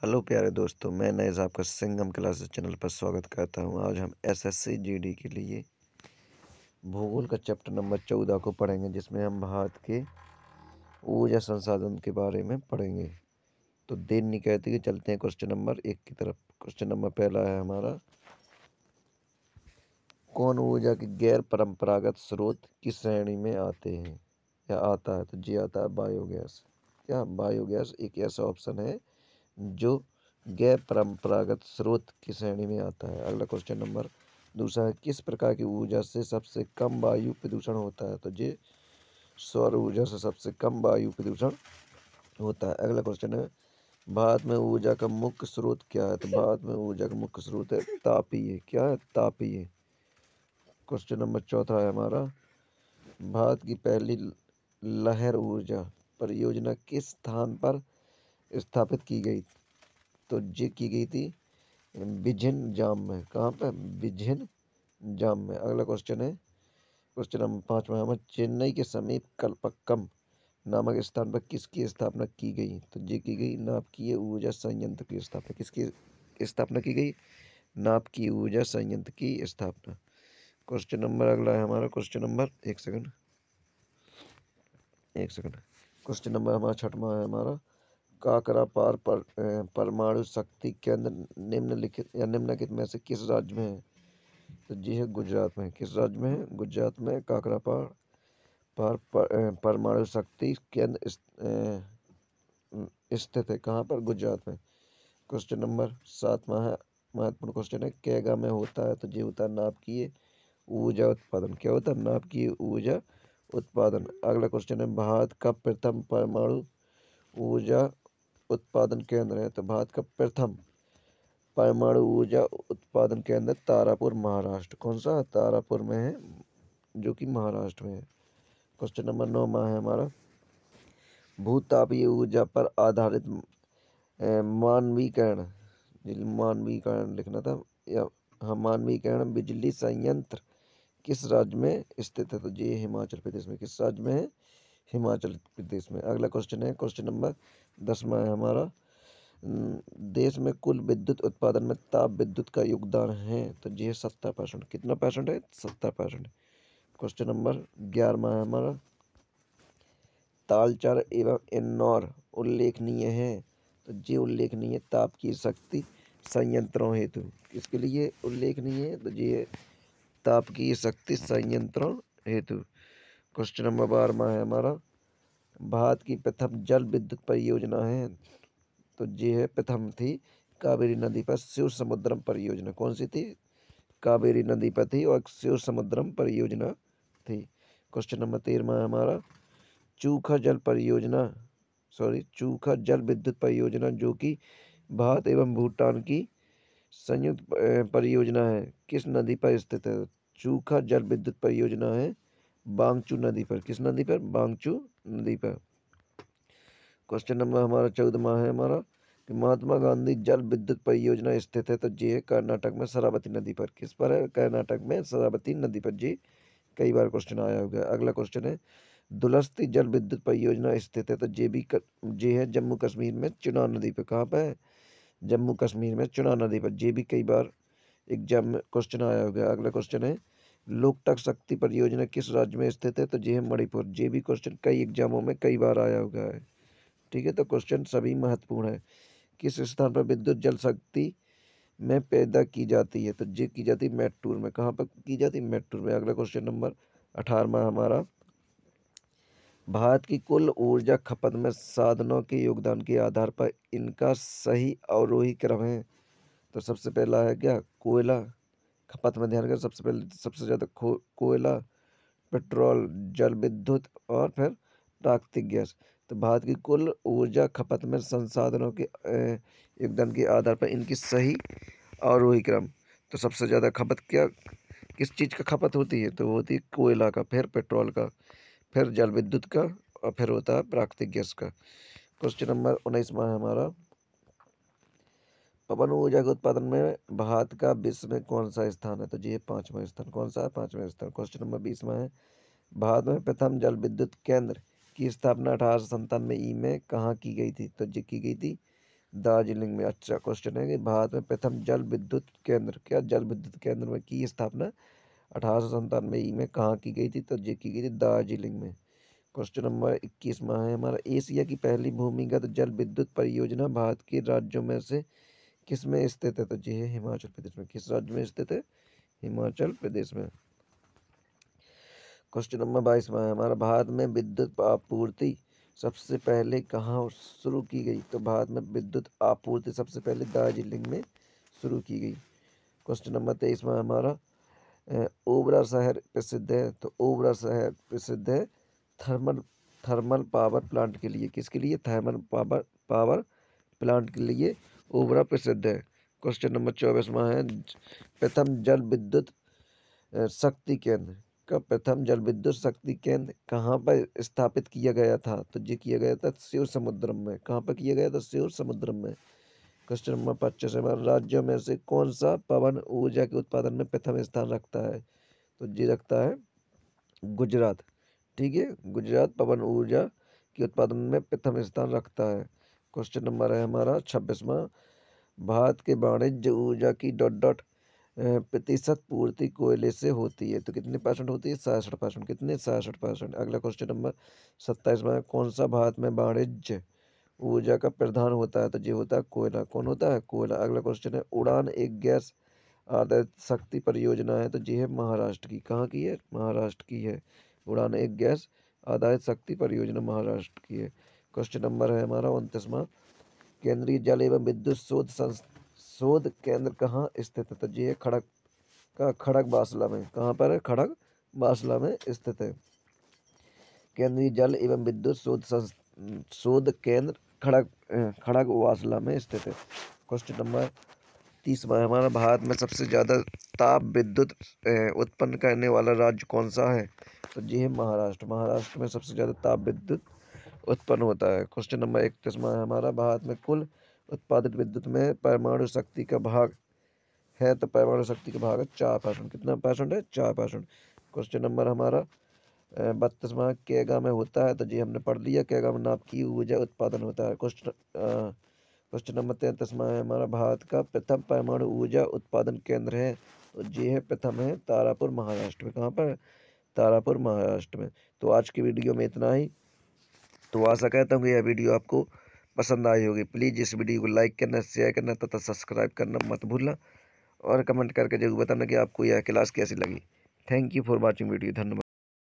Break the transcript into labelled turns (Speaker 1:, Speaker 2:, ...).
Speaker 1: Hello प्यारे दोस्तों, मैं नएज़ आपका संगम क्लासेस चैनल पर स्वागत करता हूं। आज हम एसएससी जीडी के लिए भूगोल का चैप्टर नंबर 14 को पढ़ेंगे, जिसमें हम भारत के ऊर्जा संसाधन के बारे में पढ़ेंगे। तो देर नहीं कहते कि चलते हैं क्वेश्चन नंबर 1 की तरफ। क्वेश्चन नंबर पहला है हमारा, कौन ऊर्जा के गैर परंपरागत स्रोत किस श्रेणी में आते हैं या आता है? तो जी आता है बायोगैस। क्या बायोगैस एक ऐसा ऑप्शन है जो गैर परंपरागत स्रोत की श्रेणी में आता है। अगला क्वेश्चन नंबर दूसरा है, किस प्रकार की ऊर्जा से सबसे कम वायु प्रदूषण होता है? तो ये सौर ऊर्जा से सबसे कम वायु प्रदूषण होता है। अगला क्वेश्चन है, भारत में ऊर्जा का मुख्य स्रोत क्या है? तो भारत में ऊर्जा का मुख्य स्रोत है तापीय। क्या है? तापीय। क्वेश्चन नंबर चौथा है हमारा, भारत की पहली लहर ऊर्जा परियोजना किस स्थान पर स्थापित की गई? तो ये की गई थी बिझिन जाम में। कहाँ पे? बिझिन जाम में। अगला क्वेश्चन है, क्वेश्चन नंबर 5 में, चेन्नई के समीप कल्पक्कम नामक स्थान पर किसकी स्थापना की गई? तो ये की गई नाभिकीय ऊर्जा संयंत्र की स्थापना। किसकी स्थापना की गई? नाभिकीय ऊर्जा संयंत्र की स्थापना। क्वेश्चन नंबर अगला है हमारा, क्वेश्चन नंबर एक सेकंड। क्वेश्चन नंबर हमारा छठवां है हमारा, काकरापार परमाणु शक्ति केंद्र निम्नलिखित में से किस राज्य में है? तो जी है गुजरात में। किस राज्य में है? गुजरात में काकरापार परमाणु शक्ति केंद्र स्थित है। कहाँ पर? गुजरात में। क्वेश्चन नंबर 7वां है, महत्वपूर्ण क्वेश्चन है, कैगा में होता है? तो ये होता है नाभिकीय ऊर्जा उत्पादन। क्या होता है? नाभिकीय ऊर्जा उत्पादन। अगला क्वेश्चन है, भारत का प्रथम परमाणु ऊर्जा उत्पादन केंद्र है? तो भारत का प्रथम परमाणु ऊर्जा उत्पादन केंद्र तारापुर, महाराष्ट्र। कौन सा? तारापुर में है, जो कि महाराष्ट्र में है। क्वेश्चन नंबर 9 है हमारा, भूतापीय ऊर्जा पर आधारित मानवीकरण, मानवीकरण लिखना था या हाँ, मानवीकरण बिजली संयंत्र किस राज्य में स्थित है? तो ये हिमाचल प्रदेश में। किस राज्य में है? हिमाचल प्रदेश में। अगला क्वेश्चन है, क्वेश्चन नंबर 10 है हमारा, देश में कुल विद्युत उत्पादन में ताप विद्युत का योगदान है? तो ये 70%। कितना परसेंट है? 70%। क्वेश्चन नंबर 11 है हमारा, तालचर एवं इन्नौर उल्लेखनीय है? तो ये उल्लेखनीय ताप की शक्ति संयंत्रों हेतु। किसके लिए उल्लेखनीय है? तो ये ताप की शक्ति संयंत्रों हेतु। क्वेश्चन नंबर 12 है हमारा, भारत की प्रथम जल विद्युत परियोजना है? तो ये है प्रथम थी कावेरी नदी पर शिव समुद्रम परियोजना। कौन सी थी? कावेरी नदी पर थी और शिव समुद्रम परियोजना थी। क्वेश्चन नंबर 13 है हमारा, चूखा जल विद्युत परियोजना जो कि भारत एवं भूटान की संयुक्त परियोजना है, किस नदी पर स्थित है? चूखा जल विद्युत परियोजना है बांगचू नदी पर। किस नदी पर? बांगचू नदी पर। क्वेश्चन नंबर हमारा 14 है हमारा, कि महात्मा गांधी जल विद्युत परियोजना स्थित है? तो ये है कर्नाटक में शरावती नदी पर। किस पर है? कर्नाटक में शरावती नदी पर। जी कई बार क्वेश्चन आया होगा। अगला क्वेश्चन है, दुलस्ती जल विद्युत परियोजना स्थित है? तो ये है जम्मू कश्मीर में चुनाव नदी पर। कहाँ पर है? जम्मू कश्मीर में चुनाव नदी पर। ये भी कई बार एग्जाम में क्वेश्चन आया होगा। अगला क्वेश्चन है, लोकटक शक्ति परियोजना किस राज्य में स्थित है? तो ये है मणिपुर। ये भी क्वेश्चन कई एग्जामों में कई बार आया होगा है। ठीक है, तो क्वेश्चन सभी महत्वपूर्ण है। किस स्थान पर विद्युत जल शक्ति में पैदा की जाती है? तो ये की जाती है मैटूर में। कहाँ पर की जाती है? मैटूर में। अगला क्वेश्चन नंबर 18 हमारा, भारत की कुल ऊर्जा खपत में साधनों के योगदान के आधार पर इनका सही अवरोही क्रम है? तो सबसे पहला है क्या? कोयला खपत में ध्यान कर, सबसे पहले सबसे ज्यादा कोयला, पेट्रोल, जल विद्युत और फिर प्राकृतिक गैस। तो भारत की कुल ऊर्जा खपत में संसाधनों के योगदान के आधार पर इनकी सही आरोही क्रम। तो सबसे ज़्यादा खपत क्या, किस चीज़ का खपत होती है? तो होती है कोयला का, फिर पेट्रोल का, फिर जल विद्युत का और फिर होता है प्राकृतिक गैस का। क्वेश्चन नंबर 19 है हमारा, पवन ऊर्जा के उत्पादन में भारत का विश्व में कौन सा स्थान है? तो ये 5वां स्थान। कौन सा है? 5वां स्थान। क्वेश्चन नंबर 20 है, भारत में प्रथम जल विद्युत केंद्र की स्थापना 1897 में कहाँ की गई थी? तो ये की गई थी दार्जिलिंग में। अच्छा क्वेश्चन है कि भारत में प्रथम जल विद्युत केंद्र, क्या जल विद्युत केंद्र में की स्थापना 1897 में कहाँ की गई थी? तो ये की गई थी दार्जिलिंग में। क्वेश्चन नंबर 21 है हमारा, एशिया की पहली भूमिगत जल विद्युत परियोजना भारत के राज्यों में से किस में स्थित है? तो ये है हिमाचल प्रदेश में। किस राज्य में स्थित है? हिमाचल प्रदेश में। क्वेश्चन नंबर 22 है हमारा, भारत में विद्युत आपूर्ति सबसे पहले कहाँ शुरू की गई? तो भारत में विद्युत आपूर्ति सबसे पहले दार्जिलिंग में शुरू की गई। क्वेश्चन नंबर 23 में हमारा, ओबरा शहर प्रसिद्ध है। तो ओबरा शहर प्रसिद्ध है थर्मल थर्मल पावर प्लांट के लिए। किसके लिए? थर्मल पावर प्लांट के लिए ओबरा प्रसिद्ध है। क्वेश्चन नंबर 24 में है, प्रथम जल विद्युत शक्ति केंद्र का प्रथम जल विद्युत शक्ति केंद्र कहाँ पर स्थापित किया गया था? तो ये किया गया था शिव समुद्रम में। कहाँ पर किया गया था? शिव समुद्रम में। क्वेश्चन नंबर 25 है, राज्यों में से कौन सा पवन ऊर्जा के उत्पादन में प्रथम स्थान रखता है? तो ये रखता है गुजरात। ठीक है, गुजरात पवन ऊर्जा के उत्पादन में प्रथम स्थान रखता है। क्वेश्चन नंबर है हमारा 26वां, भारत के वाणिज्य ऊर्जा की डॉट डॉट प्रतिशत पूर्ति कोयले से होती है। तो कितने परसेंट होती है? 66%। कितने? 66%। अगला क्वेश्चन नंबर 27वां, कौन सा भारत में वाणिज्य ऊर्जा का प्रधान होता है? तो ये होता है कोयला। कौन होता है? कोयला। अगला क्वेश्चन है, उड़ान एक गैस आधारित शक्ति परियोजना है। तो ये है महाराष्ट्र की। कहाँ की है? महाराष्ट्र की है। उड़ान एक गैस आधारित शक्ति परियोजना महाराष्ट्र की है। क्वेश्चन नंबर है हमारा 29वां, केंद्रीय जल एवं विद्युत शोध केंद्र कहाँ स्थित है? तो ये है खड़गवासला में। कहाँ पर है? खड़गवासला में स्थित है। केंद्रीय जल एवं विद्युत शोध केंद्र खड़गवासला में स्थित है। क्वेश्चन नंबर 30वां है हमारा, भारत में सबसे ज्यादा ताप विद्युत उत्पन्न करने वाला राज्य कौन सा है? तो ये है महाराष्ट्र। महाराष्ट्र में सबसे ज्यादा ताप विद्युत उत्पन्न होता है। क्वेश्चन नंबर 31वां है हमारा, भारत में कुल उत्पादित विद्युत में परमाणु शक्ति का भाग है। तो परमाणु शक्ति का भाग है 4%। कितना परसेंट है? 4%। क्वेश्चन नंबर हमारा 32वां, केगा में होता है। तो जी हमने पढ़ लिया, केगा में नाप की ऊर्जा उत्पादन होता है। क्वेश्चन नंबर 33वां है हमारा, भारत का प्रथम परमाणु ऊर्जा उत्पादन केंद्र है। तो ये है प्रथम है तारापुर महाराष्ट्र में। कहाँ पर? तारापुर महाराष्ट्र में। तो आज की वीडियो में इतना ही। तो आशा करता हूँ कि यह वीडियो आपको पसंद आई होगी। प्लीज़ इस वीडियो को लाइक करना, शेयर करना तथा सब्सक्राइब करना मत भूलना, और कमेंट करके जरूर बताना कि आपको यह क्लास कैसी लगी। Thank you for watching video. धन्यवाद।